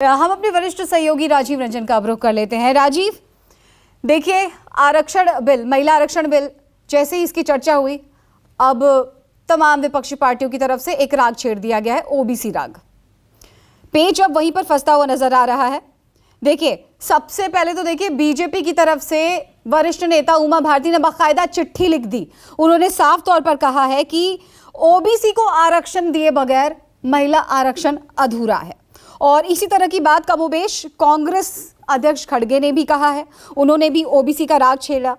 हम अपने वरिष्ठ सहयोगी राजीव रंजन का अवरोध कर लेते हैं। राजीव, देखिए, आरक्षण बिल, महिला आरक्षण बिल, जैसे ही इसकी चर्चा हुई, अब तमाम विपक्षी पार्टियों की तरफ से एक राग छेड़ दिया गया है, ओबीसी राग। पेच अब वहीं पर फंसता हुआ नजर आ रहा है। देखिए, सबसे पहले तो देखिए, बीजेपी की तरफ से वरिष्ठ नेता उमा भारती ने बाकायदा चिट्ठी लिख दी। उन्होंने साफ तौर पर कहा है कि ओबीसी को आरक्षण दिए बगैर महिला आरक्षण अधूरा है। और इसी तरह की बात कमोबेश कांग्रेस अध्यक्ष खड़गे ने भी कहा है। उन्होंने भी ओबीसी का राग छेड़ा।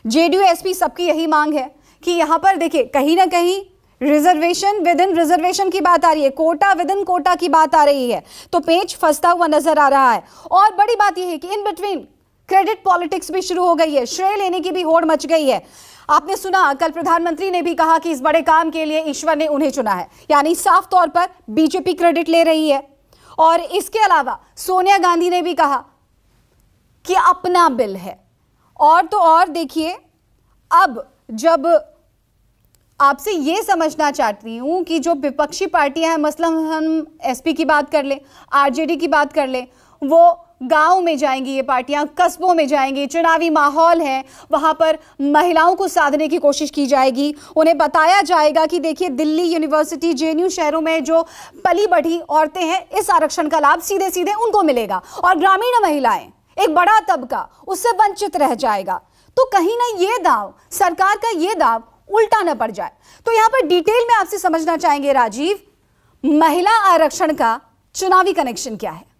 जेडीयू एसपी सबकी यही मांग है कि यहां पर देखिए, कहीं ना कहीं रिजर्वेशन विद इन रिजर्वेशन की बात आ रही है, कोटा विद इन कोटा की बात आ रही है, तो पेच फंसता हुआ नजर आ रहा है। और बड़ी बात यह है कि इन बिटवीन क्रेडिट पॉलिटिक्स भी शुरू हो गई है, श्रेय लेने की भी होड़ मच गई है। आपने सुना, कल प्रधानमंत्री ने भी कहा कि इस बड़े काम के लिए ईश्वर ने उन्हें चुना है, यानी साफ तौर पर बीजेपी क्रेडिट ले रही है। और इसके अलावा सोनिया गांधी ने भी कहा कि अपना बिल है। और तो और देखिए, अब जब आपसे यह समझना चाहती हूं कि जो विपक्षी पार्टियां हैं, मसलन हम एसपी की बात कर लें, आरजेडी की बात कर लें, वो गांव में जाएंगी, ये पार्टियां कस्बों में जाएंगी, चुनावी माहौल है, वहां पर महिलाओं को साधने की कोशिश की जाएगी। उन्हें बताया जाएगा कि देखिए, दिल्ली यूनिवर्सिटी, जेएनयू शहरों में जो पली बढ़ी औरतें हैं, इस आरक्षण का लाभ सीधे सीधे उनको मिलेगा और ग्रामीण महिलाएं, एक बड़ा तबका, उससे वंचित रह जाएगा। तो कहीं ना ये दाव, सरकार का ये दाव उल्टा न पड़ जाए। तो यहां पर डिटेल में आपसे समझना चाहेंगे राजीव, महिला आरक्षण का चुनावी कनेक्शन क्या है?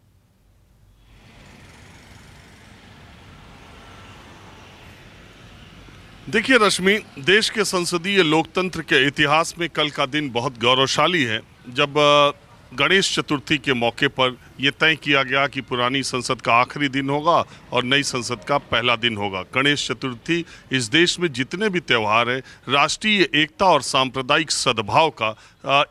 देखिए रश्मि, देश के संसदीय लोकतंत्र के इतिहास में कल का दिन बहुत गौरवशाली है, जब गणेश चतुर्थी के मौके पर यह तय किया गया कि पुरानी संसद का आखिरी दिन होगा और नई संसद का पहला दिन होगा। गणेश चतुर्थी इस देश में जितने भी त्यौहार हैं, राष्ट्रीय एकता और सांप्रदायिक सद्भाव का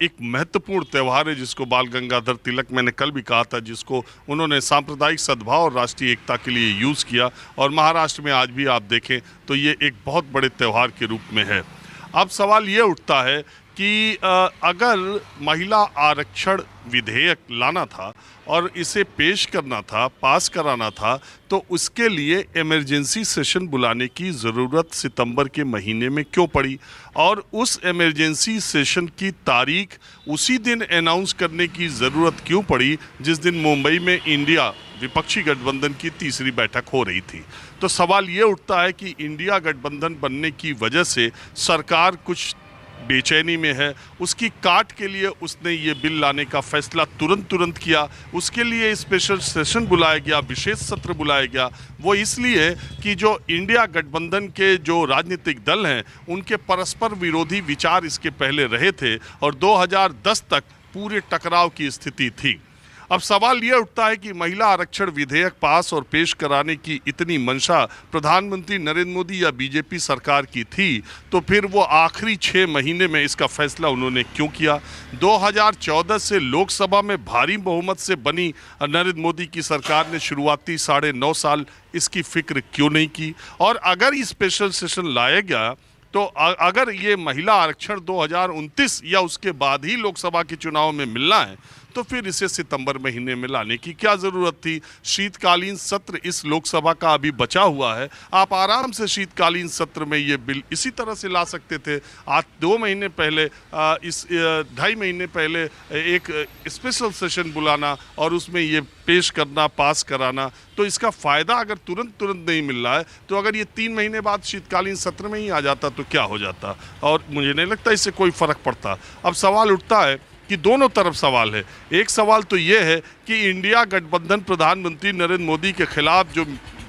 एक महत्वपूर्ण त्यौहार है, जिसको बाल गंगाधर तिलक, मैंने कल भी कहा था, जिसको उन्होंने सांप्रदायिक सद्भाव और राष्ट्रीय एकता के लिए यूज़ किया। और महाराष्ट्र में आज भी आप देखें तो ये एक बहुत बड़े त्यौहार के रूप में है। अब सवाल ये उठता है कि अगर महिला आरक्षण विधेयक लाना था और इसे पेश करना था, पास कराना था, तो उसके लिए इमरजेंसी सेशन बुलाने की ज़रूरत सितंबर के महीने में क्यों पड़ी? और उस इमरजेंसी सेशन की तारीख उसी दिन अनाउंस करने की ज़रूरत क्यों पड़ी जिस दिन मुंबई में इंडिया विपक्षी गठबंधन की तीसरी बैठक हो रही थी? तो सवाल ये उठता है कि इंडिया गठबंधन बनने की वजह से सरकार कुछ बेचैनी में है, उसकी काट के लिए उसने ये बिल लाने का फैसला तुरंत किया। उसके लिए स्पेशल सेशन बुलाया गया, विशेष सत्र बुलाया गया। वो इसलिए कि जो इंडिया गठबंधन के जो राजनीतिक दल हैं, उनके परस्पर विरोधी विचार इसके पहले रहे थे और 2010 तक पूरे टकराव की स्थिति थी। अब सवाल यह उठता है कि महिला आरक्षण विधेयक पास और पेश कराने की इतनी मंशा प्रधानमंत्री नरेंद्र मोदी या बीजेपी सरकार की थी, तो फिर वो आखिरी 6 महीने में इसका फैसला उन्होंने क्यों किया? 2014 से लोकसभा में भारी बहुमत से बनी नरेंद्र मोदी की सरकार ने शुरुआती 9.5 साल इसकी फिक्र क्यों नहीं की? और अगर स्पेशल सेशन लाया गया, तो अगर ये महिला आरक्षण 2029 या उसके बाद ही लोकसभा के चुनाव में मिलना है, तो फिर इसे सितंबर महीने में लाने की क्या ज़रूरत थी? शीतकालीन सत्र इस लोकसभा का अभी बचा हुआ है, आप आराम से शीतकालीन सत्र में ये बिल इसी तरह से ला सकते थे। आज 2 महीने पहले, 2.5 महीने पहले एक स्पेशल सेशन बुलाना और उसमें ये पेश करना, पास कराना, तो इसका फ़ायदा अगर तुरंत नहीं मिल रहा है, तो अगर ये 3 महीने बाद शीतकालीन सत्र में ही आ जाता तो क्या हो जाता? और मुझे नहीं लगता इससे कोई फ़र्क पड़ता। अब सवाल उठता है कि दोनों तरफ सवाल है। एक सवाल तो ये है कि इंडिया गठबंधन प्रधानमंत्री नरेंद्र मोदी के खिलाफ जो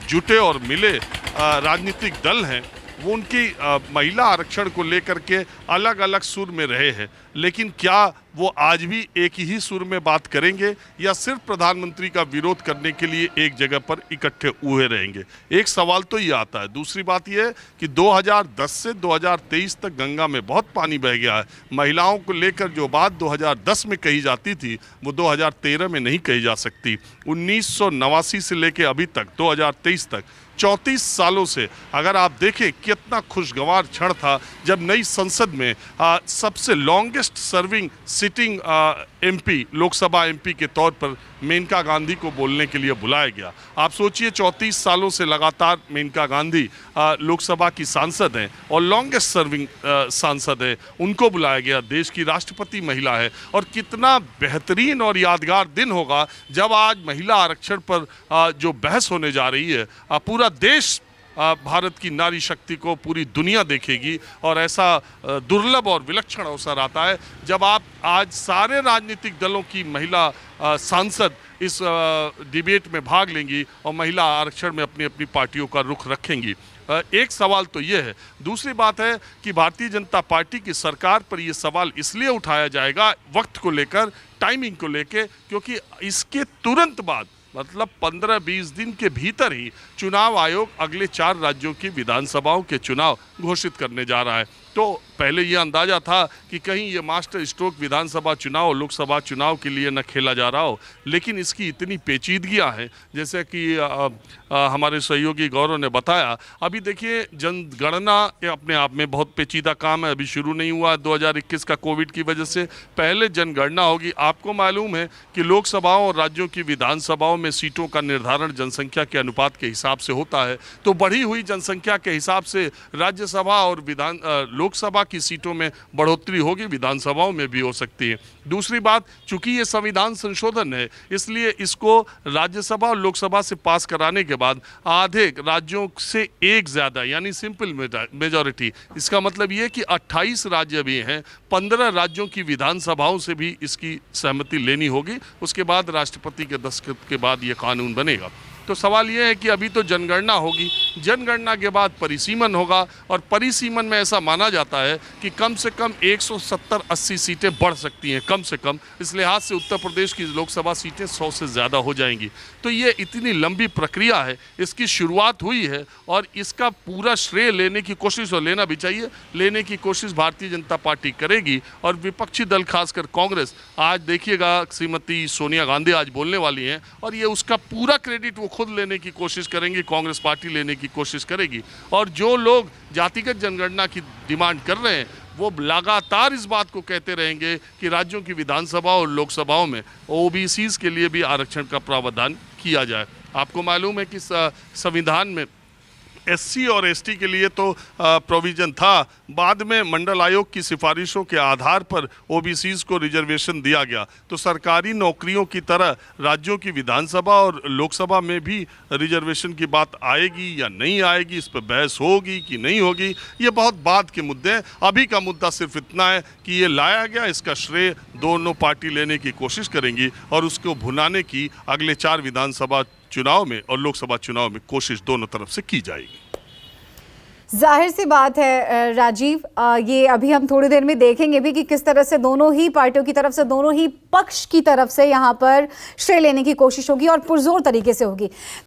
जुटे और मिले राजनीतिक दल हैं, वो उनकी महिला आरक्षण को लेकर के अलग अलग सुर में रहे हैं, लेकिन क्या वो आज भी एक ही सुर में बात करेंगे या सिर्फ प्रधानमंत्री का विरोध करने के लिए एक जगह पर इकट्ठे हुए रहेंगे? एक सवाल तो ये आता है। दूसरी बात ये है कि 2010 से 2023 तक गंगा में बहुत पानी बह गया है। महिलाओं को लेकर जो बात 2010 में कही जाती थी, वो 2013 में नहीं कही जा सकती। 1989 से लेकर अभी तक 2023 तक 34 सालों से अगर आप देखें, कितना खुशगवार क्षण था जब नई संसद में सबसे longest longest serving sitting MP, Lok Sabha MP के तौर पर मेनका गांधी को बोलने के लिए बुलाया गया। आप सोचिए 34 सालों से लगातार मेनका गांधी लोकसभा की सांसद हैं और लॉन्गेस्ट सर्विंग सांसद है, उनको बुलाया गया। देश की राष्ट्रपति महिला है और कितना बेहतरीन और यादगार दिन होगा जब आज महिला आरक्षण पर जो बहस होने जा रही है, पूरा देश भारत की नारी शक्ति को पूरी दुनिया देखेगी और ऐसा दुर्लभ और विलक्षण अवसर आता है जब आप आज सारे राजनीतिक दलों की महिला सांसद इस डिबेट में भाग लेंगी और महिला आरक्षण में अपनी अपनी पार्टियों का रुख रखेंगी। एक सवाल तो ये है। दूसरी बात है कि भारतीय जनता पार्टी की सरकार पर यह सवाल इसलिए उठाया जाएगा वक्त को लेकर, टाइमिंग को लेकर, क्योंकि इसके तुरंत बाद मतलब 15-20 दिन के भीतर ही चुनाव आयोग अगले 4 राज्यों की विधानसभाओं के चुनाव घोषित करने जा रहा है। तो पहले ये अंदाजा था कि कहीं ये मास्टर स्ट्रोक विधानसभा चुनाव लोकसभा चुनाव के लिए न खेला जा रहा हो, लेकिन इसकी इतनी पेचीदगियां हैं जैसे कि हमारे सहयोगी गौरव ने बताया। अभी देखिए जनगणना अपने आप में बहुत पेचीदा काम है, अभी शुरू नहीं हुआ 2021 का कोविड की वजह से। पहले जनगणना होगी। आपको मालूम है कि लोकसभाओं और राज्यों की विधानसभाओं में सीटों का निर्धारण जनसंख्या के अनुपात के हिसाब से होता है, तो बढ़ी हुई जनसंख्या के हिसाब से राज्यसभा और लोकसभा की सीटों में बढ़ोतरी होगी, विधानसभाओं में भी हो सकती है। दूसरी बात, चूंकि ये संविधान संशोधन है इसलिए इसको राज्यसभा और लोकसभा से पास कराने के बाद आधे राज्यों से एक ज़्यादा यानी सिंपल मेजॉरिटी, इसका मतलब ये कि 28 राज्य भी हैं, 15 राज्यों की विधानसभाओं से भी इसकी सहमति लेनी होगी। उसके बाद राष्ट्रपति के दस्तखत के बाद ये कानून बनेगा। तो सवाल ये है कि अभी तो जनगणना होगी, जनगणना के बाद परिसीमन होगा और परिसीमन में ऐसा माना जाता है कि कम से कम 170-80 सीटें बढ़ सकती हैं, कम से कम। इस लिहाज से उत्तर प्रदेश की लोकसभा सीटें 100 से ज़्यादा हो जाएंगी। तो ये इतनी लंबी प्रक्रिया है, इसकी शुरुआत हुई है और इसका पूरा श्रेय लेने की कोशिश, और लेना भी चाहिए, लेने की कोशिश भारतीय जनता पार्टी करेगी। और विपक्षी दल खासकर कांग्रेस, आज देखिएगा श्रीमती सोनिया गांधी आज बोलने वाली हैं और ये उसका पूरा क्रेडिट वो खुद लेने की कोशिश करेंगी, कांग्रेस पार्टी लेने की कोशिश करेगी। और जो लोग जातिगत जनगणना की डिमांड कर रहे हैं वो लगातार इस बात को कहते रहेंगे कि राज्यों की विधानसभा और लोकसभाओं में ओबीसीज के लिए भी आरक्षण का प्रावधान किया जाए। आपको मालूम है कि संविधान में एससी और एसटी के लिए तो प्रोविज़न था, बाद में मंडल आयोग की सिफारिशों के आधार पर ओबीसीज को रिजर्वेशन दिया गया। तो सरकारी नौकरियों की तरह राज्यों की विधानसभा और लोकसभा में भी रिजर्वेशन की बात आएगी या नहीं आएगी, इस पर बहस होगी कि नहीं होगी, ये बहुत बाद के मुद्दे हैं। अभी का मुद्दा सिर्फ इतना है कि ये लाया गया, इसका श्रेय दोनों पार्टी लेने की कोशिश करेंगी और उसको भुनाने की अगले 4 विधानसभा चुनाव में और लोकसभा चुनाव में कोशिश दोनों तरफ से की जाएगी। जाहिर सी बात है राजीव, ये अभी हम थोड़ी देर में देखेंगे भी कि किस तरह से दोनों ही पार्टियों की तरफ से, दोनों ही पक्ष की तरफ से यहाँ पर श्रेय लेने की कोशिश होगी और पुरजोर तरीके से होगी।